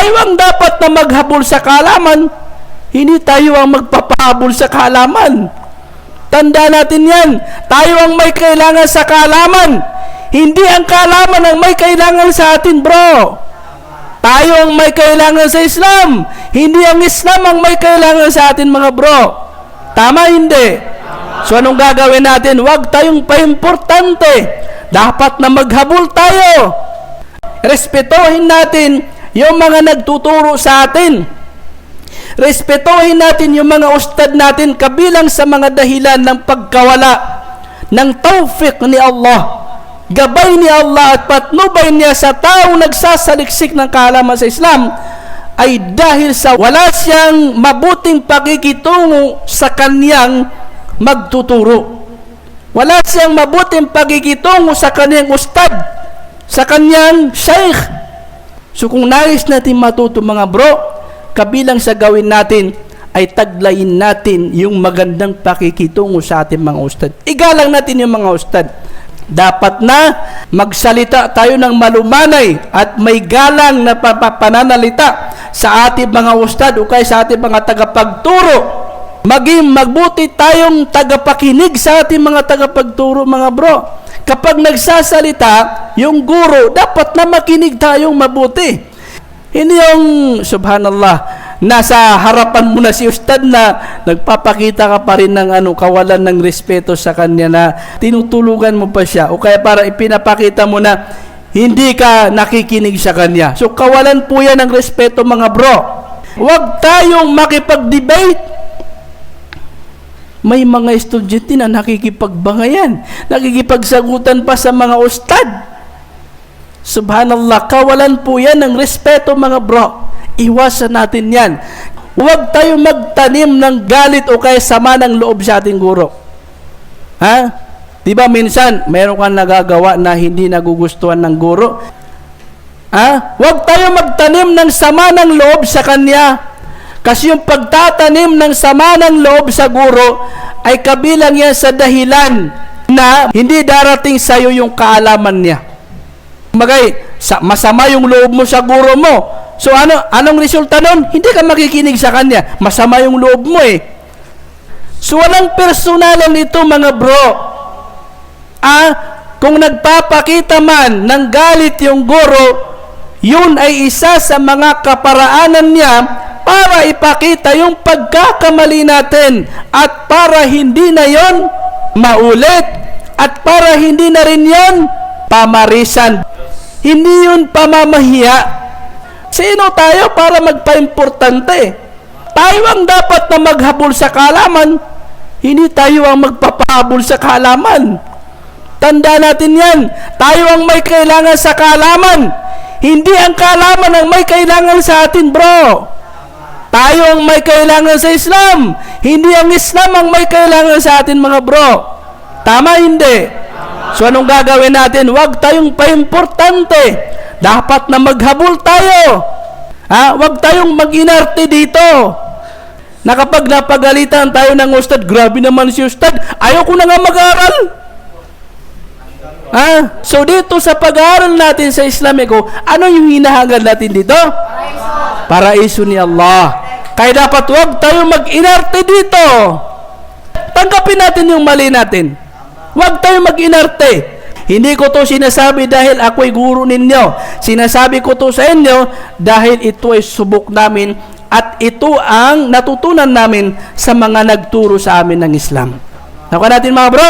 Tayo ang dapat na maghabol sa kaalaman, hindi tayo ang magpapahabol sa kaalaman. Tanda natin yan. Tayo ang may kailangan sa kaalaman. Hindi ang kaalaman ang may kailangan sa atin, bro. Tayo ang may kailangan sa Islam. Hindi ang Islam ang may kailangan sa atin, mga bro. Tama, hindi? So, anong gagawin natin? Huwag tayong paimportante. Dapat na maghabol tayo. Respetuhin natin yung mga nagtuturo sa atin. Respetuhin natin yung mga ustad natin kabilang sa mga dahilan ng pagkawala ng tawfiq ni Allah. Gabay ni Allah at patnubay niya sa taong nagsasaliksik ng kaalaman sa Islam ay dahil sa wala siyang mabuting pakikitungo sa kanyang magtuturo. Wala siyang mabuting pakikitungo sa kanyang ustad, sa kanyang sheikh. So kung nais natin matuto, mga bro, kabilang sa gawin natin ay taglayin natin yung magandang pakikitungo sa ating mga ustad. Igalang natin yung mga ustad. Dapat na magsalita tayo ng malumanay at may galang na pananalita sa ating mga ustad o kaya sa ating mga tagapagturo. Maging magbuti tayong tagapakinig sa ating mga tagapagturo, mga bro. Kapag nagsasalita yung guro, dapat na makinig tayong mabuti. Hindi yung subhanallah, nasa harapan mo na si ustad na nagpapakita ka pa rin ng kawalan ng respeto sa kanya, na tinutulugan mo pa siya o kaya para ipinapakita mo na hindi ka nakikinig sa kanya. So kawalan po yan ng respeto, mga bro. Huwag tayong makipag-debate. May mga estudyante na nakikipagbangayan, nakikipagsagutan pa sa mga ustad. Subhanallah, kawalan po yan ng respeto, mga bro. Iwasan natin yan. Huwag tayong magtanim ng galit o kaya sama ng loob sa ating guro. Ha? Diba minsan, mayroon kang nagagawa na hindi nagugustuhan ng guro? Ha? Huwag tayong magtanim ng sama ng loob sa kanya. Kasi yung pagtatanim ng sama ng loob sa guro ay kabilang yan sa dahilan na hindi darating sa iyo yung kaalaman niya. Magay, masama yung loob mo sa guro mo. So anong resulta nun? Hindi ka makikinig sa kanya. Masama yung loob mo eh. So walang personalan ito, mga bro. Kung nagpapakita man ng galit yung guro, yun ay isa sa mga kaparaanan niya para ipakita yung pagkakamali natin at para hindi na yon maulit at para hindi na rin yon pamarisan. Hindi yun pamamahiya. Sino tayo para magpa-importante? Tayo ang dapat na maghabol sa kaalaman, hindi tayo ang magpapahabol sa kaalaman. Tanda natin yan. Tayo ang may kailangan sa kaalaman, hindi ang kaalaman ang may kailangan sa atin, bro. Tayo ang may kailangan sa Islam, hindi ang Islam ang may kailangan sa atin, mga bro. Tama, hindi? So anong gagawin natin? Huwag tayong paimportante. Dapat na maghabol tayo. Huwag tayong mag-inarte dito. Na kapag napagalitan tayo ng ustad, grabe naman si ustad, ayaw ko na nga mag-aaral. So dito sa pag-aaral natin sa Islamiko, ano yung hinahangad natin dito? Paraiso ni Allah. Kaya dapat huwag tayong mag-inarte dito. Tanggapin natin yung mali natin. Huwag tayong mag-inarte. Hindi ko to sinasabi dahil ako'y guro ninyo. Sinasabi ko to sa inyo dahil ito ay subok namin at ito ang natutunan namin sa mga nagturo sa amin ng Islam. Nakuha natin, mga bro?